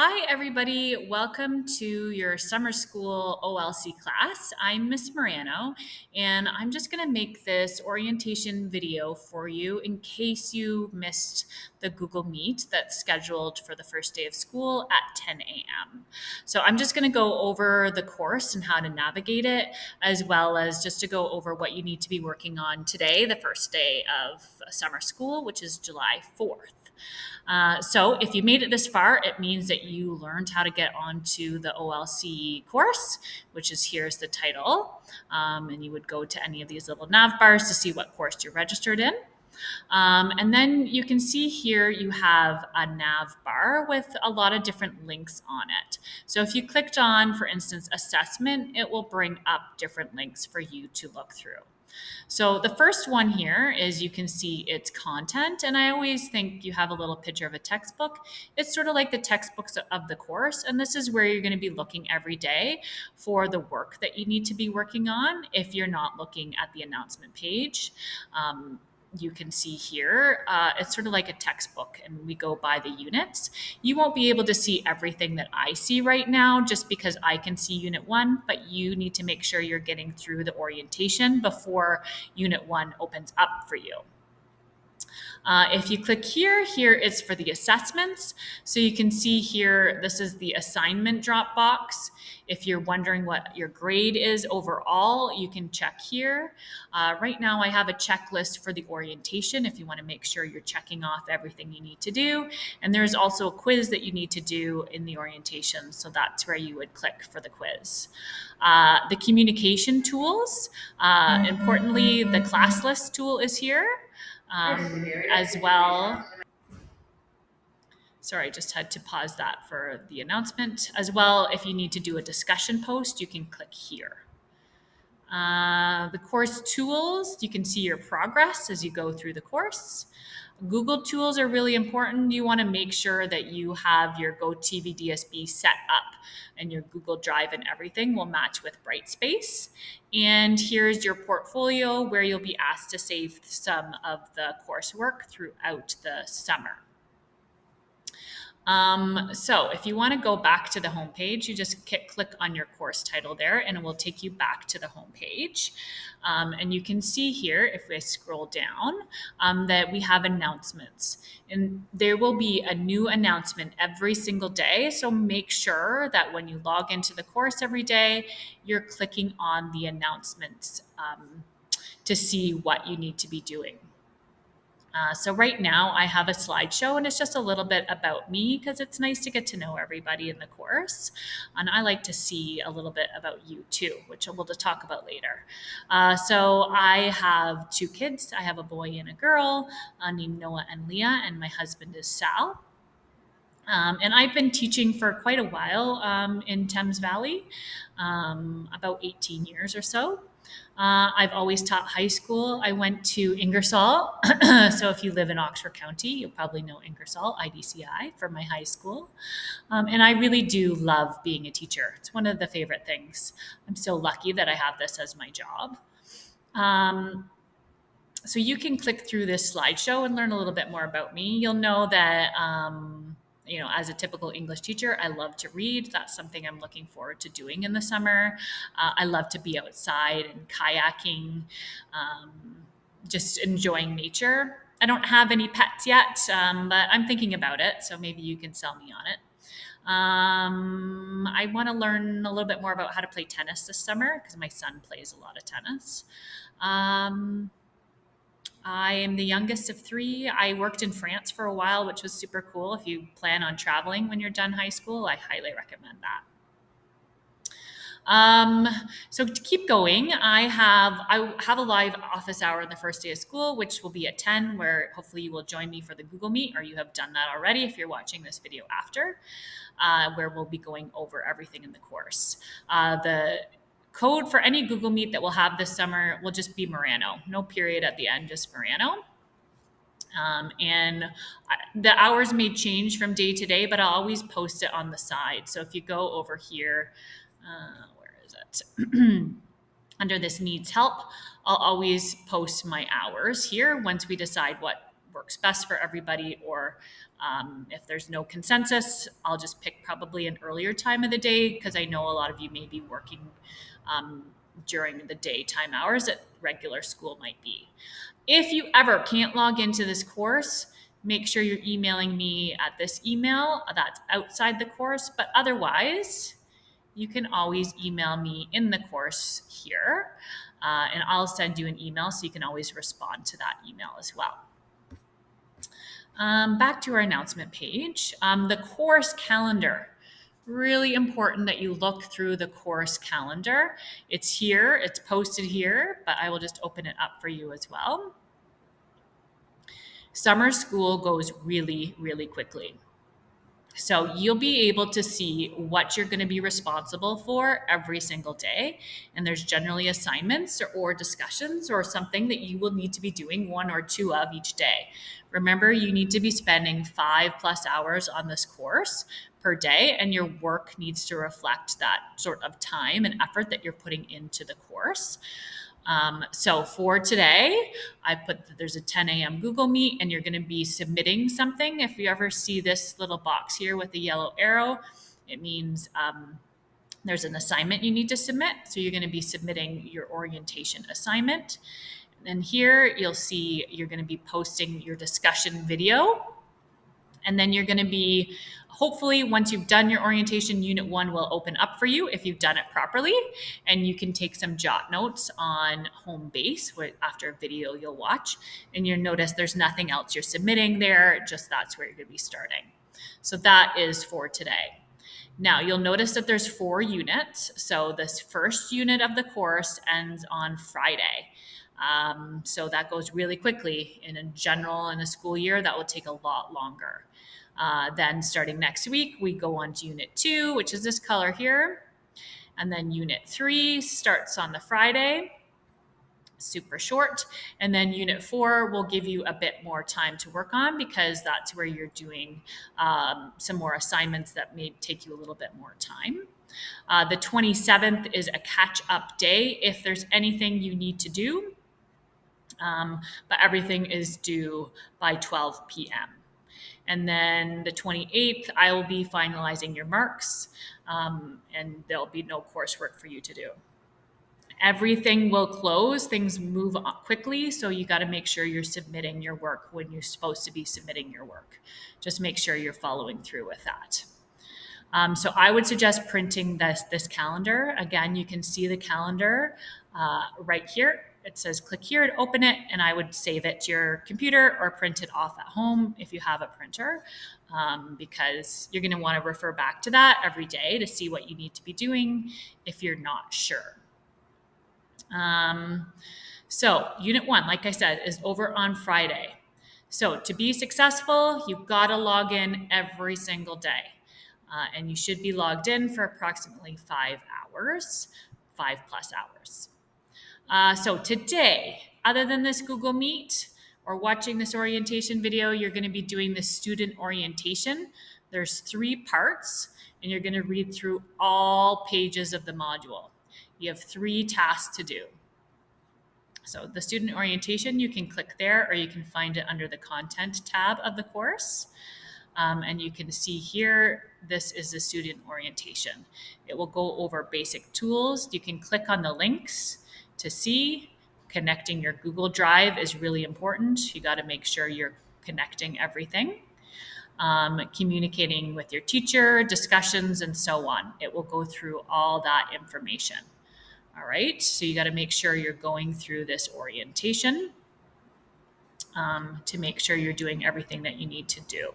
Hi, everybody. Welcome to your summer school OLC class. I'm Miss Morano, and I'm just going to make this orientation video for you in case you missed the Google Meet that's scheduled for the first day of school at 10 a.m. So I'm just going to go over the course and how to navigate it, as well as just to go over what you need to be working on today, the first day of summer school, which is July 4th. So if you made it this far, it means that you learned how to get onto the OLC course, which is here's the title. And you would go to any of these little nav bars to see what course you're registered in. And then you can see here you have a nav bar with a lot of different links on it. So if you clicked on, for instance, assessment, it will bring up different links for you to look through. So the first one here is you can see its content. And I always think you have a little picture of a textbook. It's sort of like the textbooks of the course. And this is where you're going to be looking every day for the work that you need to be working on if you're not looking at the announcement page. You can see here, it's sort of like a textbook and we go by the units. You won't be able to see everything that I see right now just because I can see unit one, but you need to make sure you're getting through the orientation before unit one opens up for you. If you click here, here is for the assessments. So you can see here, this is the assignment drop box. If you're wondering what your grade is overall, you can check here. Right now I have a checklist for the orientation if you want to make sure you're checking off everything you need to do. And there's also a quiz that you need to do in the orientation. So that's where you would click for the quiz. The communication tools, importantly, the class list tool is here. As well. Sorry, I just had to pause that for the announcement. As well, if you need to do a discussion post, you can click here. The course tools, you can see your progress as you go through the course. Google tools are really important. You want to make sure that you have your GoTV DSB set up and your Google Drive and everything will match with Brightspace. And here's your portfolio where you'll be asked to save some of the coursework throughout the summer. So if you want to go back to the homepage, you just click on your course title there and it will take you back to the homepage. And you can see here, if we scroll down, that we have announcements. And there will be a new announcement every single day. So make sure that when you log into the course every day, you're clicking on the announcements to see what you need to be doing. So right now I have a slideshow and it's just a little bit about me because it's nice to get to know everybody in the course. And I like to see a little bit about you too, which we'll talk about later. So I have two kids. I have a boy and a girl named Noah and Leah, and my husband is Sal. And I've been teaching for quite a while in Thames Valley, about 18 years or so. I've always taught high school. I went to Ingersoll. So if you live in Oxford County, you'll probably know Ingersoll, IDCI, for my high school. And I really do love being a teacher. It's one of the favorite things. I'm so lucky that I have this as my job. So you can click through this slideshow and learn a little bit more about me. You'll know that as a typical English teacher, I love to read. That's something I'm looking forward to doing in the summer. I love to be outside and kayaking, just enjoying nature. I don't have any pets yet, but I'm thinking about it. So maybe you can sell me on it. I want to learn a little bit more about how to play tennis this summer because my son plays a lot of tennis. I am the youngest of three. I worked in France for a while, which was super cool. If you plan on traveling when you're done high school, I highly recommend that. So to keep going, I have a live office hour on the first day of school, which will be at 10, where hopefully you will join me for the Google Meet, or you have done that already if you're watching this video after, where we'll be going over everything in the course. The code for any Google Meet that we'll have this summer will just be Morano. No period at the end, just Morano. The hours may change from day to day, but I'll always post it on the side. So if you go over here, where is it? Under this needs help, I'll always post my hours here once we decide what works best for everybody, or If there's no consensus, I'll just pick probably an earlier time of the day because I know a lot of you may be working during the daytime hours that regular school might be. If you ever can't log into this course, make sure you're emailing me at this email that's outside the course, but otherwise, you can always email me in the course here, and I'll send you an email so you can always respond to that email as well. Back to our announcement page, the course calendar. Really important that you look through the course calendar. It's here, it's posted here, but I will just open it up for you as well. Summer school goes really, really quickly. So you'll be able to see what you're going to be responsible for every single day. And there's generally assignments or discussions or something that you will need to be doing 1 or 2 of each day. Remember, you need to be spending 5+ hours on this course per day, and your work needs to reflect that sort of time and effort that you're putting into the course. So for today, I put that there's a 10 a.m. Google Meet, and you're going to be submitting something. If you ever see this little box here with the yellow arrow, it means there's an assignment you need to submit. So you're going to be submitting your orientation assignment. And here you'll see you're going to be posting your discussion video. And then you're going to be, hopefully, once you've done your orientation, Unit 1 will open up for you if you've done it properly. And you can take some jot notes on home base after a video you'll watch. And you'll notice there's nothing else you're submitting there, just that's where you're going to be starting. So that is for today. Now, you'll notice that there's 4 units. So this first unit of the course ends on Friday. So that goes really quickly. In a school year, that will take a lot longer. Then starting next week, we go on to Unit 2, which is this color here. And then Unit 3 starts on the Friday, super short. And then Unit 4 will give you a bit more time to work on because that's where you're doing some more assignments that may take you a little bit more time. The 27th is a catch-up day if there's anything you need to do. But everything is due by 12 p.m. And then the 28th, I will be finalizing your marks, and there'll be no coursework for you to do. Everything will close. Things move quickly, so you got to make sure you're submitting your work when you're supposed to be submitting your work. Just make sure you're following through with that. So I would suggest printing this calendar. Again, you can see the calendar right here. It says click here to open it, and I would save it to your computer or print it off at home if you have a printer, because you're going to want to refer back to that every day to see what you need to be doing if you're not sure. So Unit 1, like I said, is over on Friday. So to be successful, you've got to log in every single day. And you should be logged in for approximately 5 hours, 5+ hours. So today, other than this Google Meet or watching this orientation video, you're going to be doing the student orientation. There's 3 parts, and you're going to read through all pages of the module. You have 3 tasks to do. So the student orientation, you can click there, or you can find it under the content tab of the course. And you can see here, this is the student orientation. It will go over basic tools. You can click on the links to see. Connecting your Google Drive is really important. You got to make sure you're connecting everything. Communicating with your teacher, discussions, and so on. It will go through all that information. All right, so you got to make sure you're going through this orientation to make sure you're doing everything that you need to do.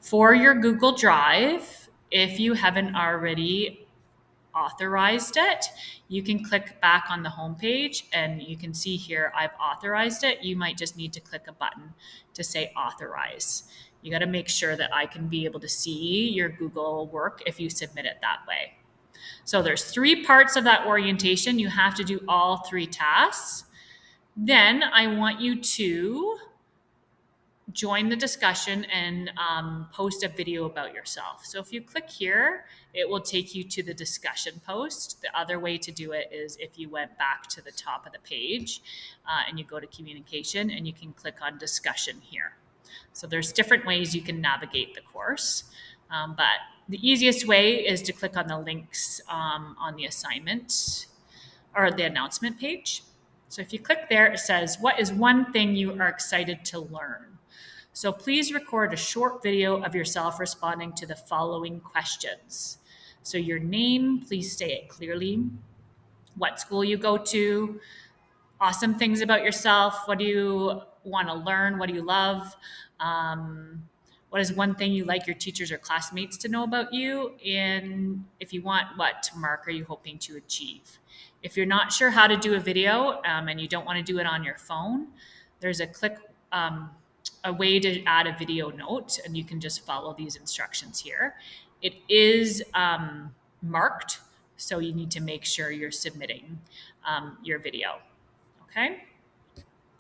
For your Google Drive, if you haven't already authorized it, you can click back on the home page, and you can see here I've authorized it. You might just need to click a button to say authorize. You got to make sure that I can be able to see your Google work if you submit it that way. So there's 3 parts of that orientation. You have to do all 3 tasks. Then I want you to join the discussion and post a video about yourself. So if you click here, it will take you to the discussion post. The other way to do it is if you went back to the top of the page and you go to communication, and you can click on discussion here. So there's different ways you can navigate the course, but the easiest way is to click on the links on the assignment or the announcement page. So if you click there, it says, what is one thing you are excited to learn? So please record a short video of yourself responding to the following questions. So your name, please say it clearly. What school you go to, awesome things about yourself. What do you want to learn? What do you love? What is one thing you like your teachers or classmates to know about you? And if you want, what mark are you hoping to achieve? If you're not sure how to do a video and you don't want to do it on your phone, there's a way to add a video note, and you can just follow these instructions here. It is marked, so you need to make sure you're submitting your video. Okay.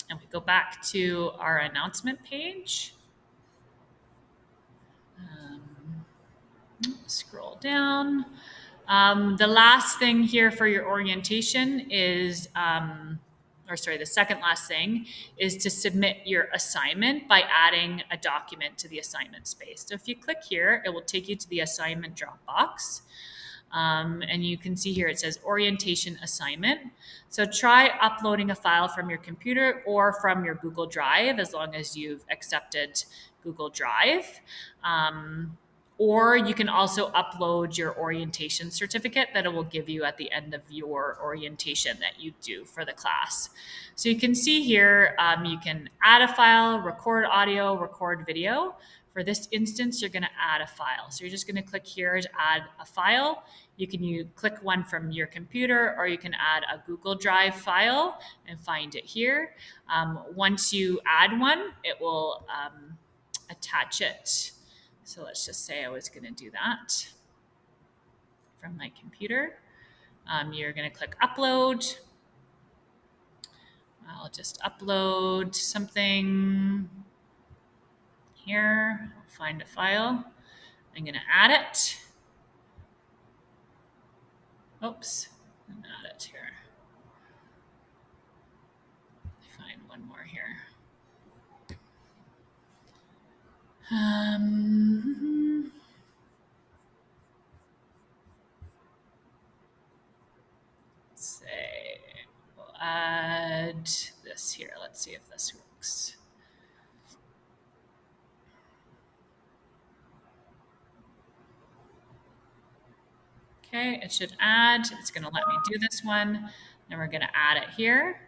And we go back to our announcement page. Scroll down. The last thing here for your orientation is, the second last thing is to submit your assignment by adding a document to the assignment space. So if you click here, it will take you to the assignment drop box. And you can see here it says orientation assignment. So try uploading a file from your computer or from your Google Drive, as long as you've accepted Google Drive. Or you can also upload your orientation certificate that it will give you at the end of your orientation that you do for the class. So you can see here, you can add a file, record audio, record video. For this instance, you're going to add a file. So you're just going to click here to add a file. You can click one from your computer, or you can add a Google Drive file and find it here. Once you add one, it will attach it. So let's just say I was going to do that from my computer. You're going to click upload. I'll just upload something here. I'll find a file. I'm going to add it. Oops, and add it here. Find one more here. Let's say we'll add this here. Let's see if this works. Okay, it should add. It's going to let me do this one. Then we're going to add it here.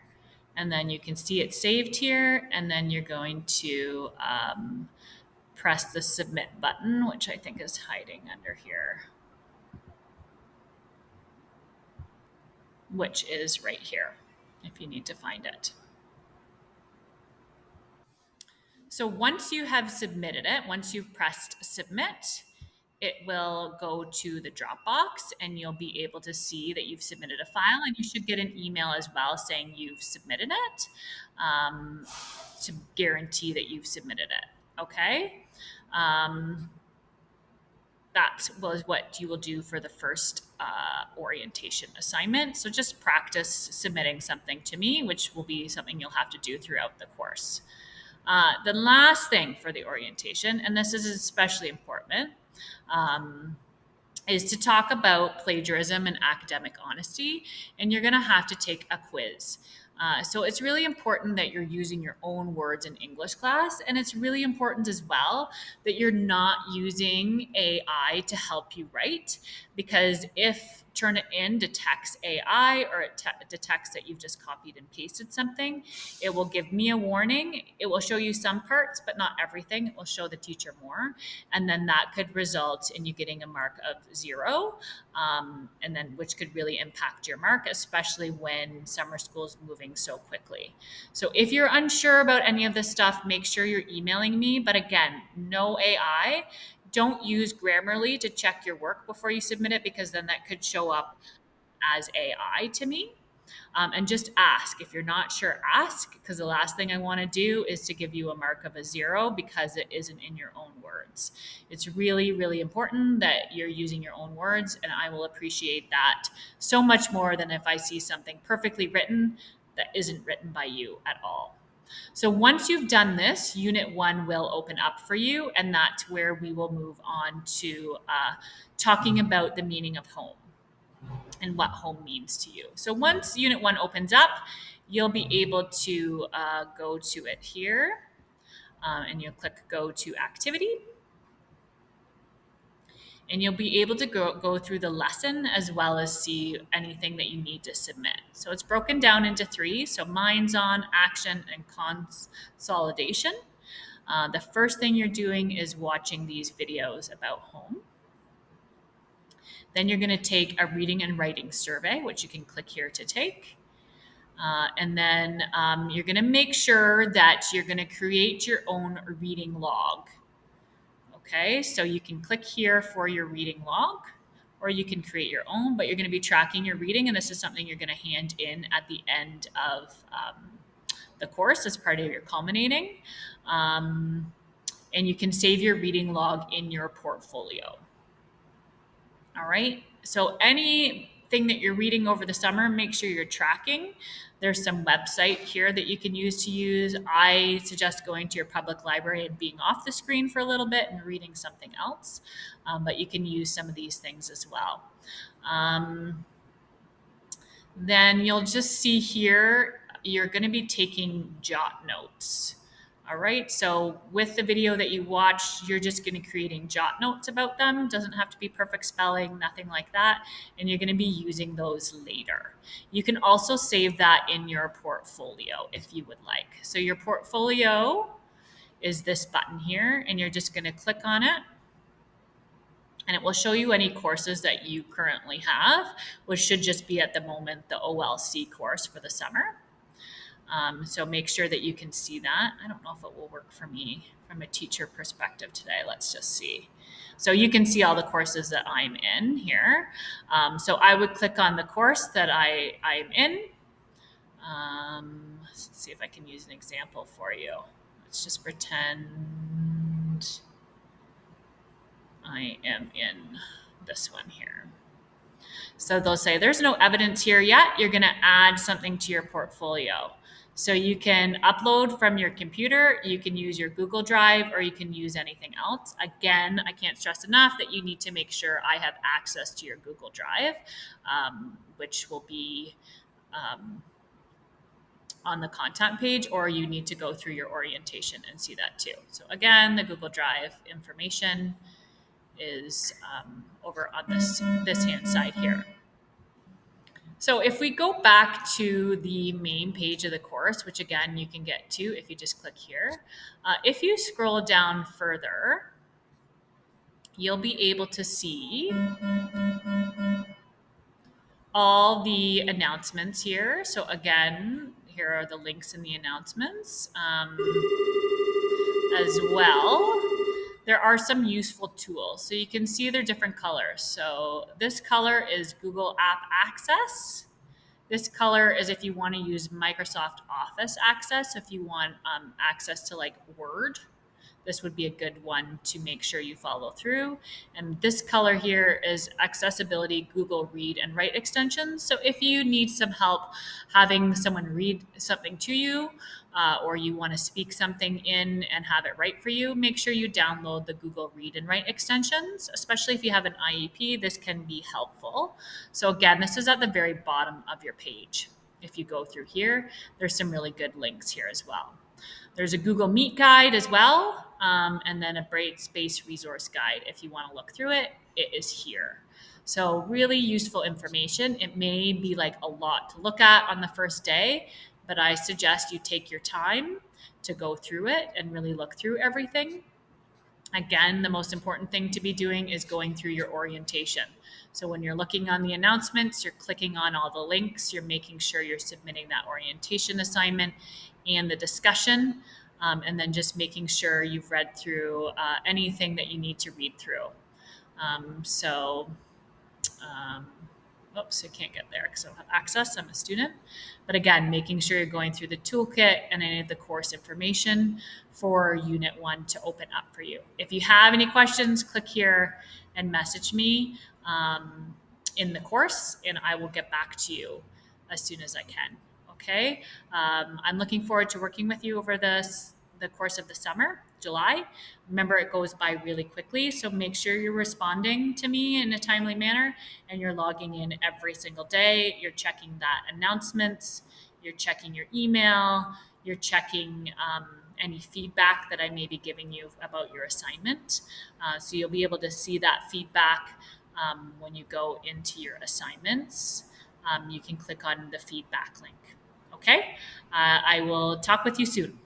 And then you can see it saved here. And then you're going to press the submit button, which I think is hiding under here, which is right here, if you need to find it. So once you have submitted it, once you've pressed submit, it will go to the Dropbox and you'll be able to see that you've submitted a file, and you should get an email as well saying you've submitted it to guarantee that you've submitted it. Okay. That was what you will do for the first orientation assignment. So just practice submitting something to me, which will be something you'll have to do throughout the course. The last thing for the orientation, and this is especially important, is to talk about plagiarism and academic honesty, and you're going to have to take a quiz. So it's really important that you're using your own words in English class, and it's really important as well that you're not using AI to help you write, because if Turnitin detects AI or it detects that you've just copied and pasted something, it will give me a warning. It will show you some parts, but not everything. It will show the teacher more. And then that could result in you getting a mark of 0, and then which could really impact your mark, especially when summer school is moving so quickly. So if you're unsure about any of this stuff, make sure you're emailing me. But again, no AI. Don't use Grammarly to check your work before you submit it, because then that could show up as AI to me. And just ask. If you're not sure, ask, because the last thing I want to do is to give you a mark of a 0 because it isn't in your own words. It's really, really important that you're using your own words, and I will appreciate that so much more than if I see something perfectly written that isn't written by you at all. So once you've done this, Unit 1 will open up for you, and that's where we will move on to talking about the meaning of home and what home means to you. So once Unit 1 opens up, you'll be able to go to it here, and you'll click Go to Activity. And you'll be able to go through the lesson as well as see anything that you need to submit. So it's broken down into 3. So minds on, action, and consolidation. The first thing you're doing is watching these videos about home. Then you're going to take a reading and writing survey, which you can click here to take. And then you're going to make sure that you're going to create your own reading log. Okay, so you can click here for your reading log, or you can create your own, but you're going to be tracking your reading, and this is something you're going to hand in at the end of the course as part of your culminating. And you can save your reading log in your portfolio. All right, so anything that you're reading over the summer, make sure you're tracking. There's some website here that you can use. I suggest going to your public library and being off the screen for a little bit and reading something else, but you can use some of these things as well. Then you'll just see here, you're going to be taking jot notes. All right, so with the video that you watched, you're just going to be creating jot notes about them. Doesn't have to be perfect spelling, nothing like that. And you're going to be using those later. You can also save that in your portfolio if you would like. So your portfolio is this button here, and you're just going to click on it. And it will show you any courses that you currently have, which should just be at the moment the OLC course for the summer. So make sure that you can see that. I don't know if it will work for me from a teacher perspective today. Let's just see. So you can see all the courses that I'm in here. So I would click on the course that I'm in. Let's see if I can use an example for you. Let's just pretend I am in this one here. So they'll say there's no evidence here yet. You're going to add something to your portfolio. So you can upload from your computer, you can use your Google Drive, or you can use anything else. Again, I can't stress enough that you need to make sure I have access to your Google Drive, which will be on the content page, or you need to go through your orientation and see that too. So again, the Google Drive information is over on this hand side here. So if we go back to the main page of the course, which again you can get to if you just click here, if you scroll down further, you'll be able to see all the announcements here. So again, here are the links in the announcements as well. There are some useful tools. So you can see they're different colors. So this color is Google App Access. This color is if you want to use Microsoft Office access, if you want access to like Word. This would be a good one to make sure you follow through. And this color here is accessibility Google Read and Write extensions. So if you need some help having someone read something to you, or you want to speak something in and have it write for you, make sure you download the Google Read and Write extensions, especially if you have an IEP. This can be helpful. So again, this is at the very bottom of your page. If you go through here, there's some really good links here as well. There's a Google Meet guide as well, and then a Brightspace resource guide. If you want to look through it, it is here. So really useful information. It may be like a lot to look at on the first day, but I suggest you take your time to go through it and really look through everything. Again, the most important thing to be doing is going through your orientation. So when you're looking on the announcements, you're clicking on all the links, you're making sure you're submitting that orientation assignment and the discussion, and then just making sure you've read through anything that you need to read through. Oops, I can't get there because I don't have access. I'm a student. But again, making sure you're going through the toolkit and any of the course information for Unit 1 to open up for you. If you have any questions, click here and message me in the course, and I will get back to you as soon as I can. Okay. I'm looking forward to working with you over the course of the summer, July. Remember, it goes by really quickly, so make sure you're responding to me in a timely manner and you're logging in every single day. You're checking that announcements, you're checking your email, you're checking any feedback that I may be giving you about your assignment. So you'll be able to see that feedback when you go into your assignments. You can click on the feedback link. Okay, I will talk with you soon.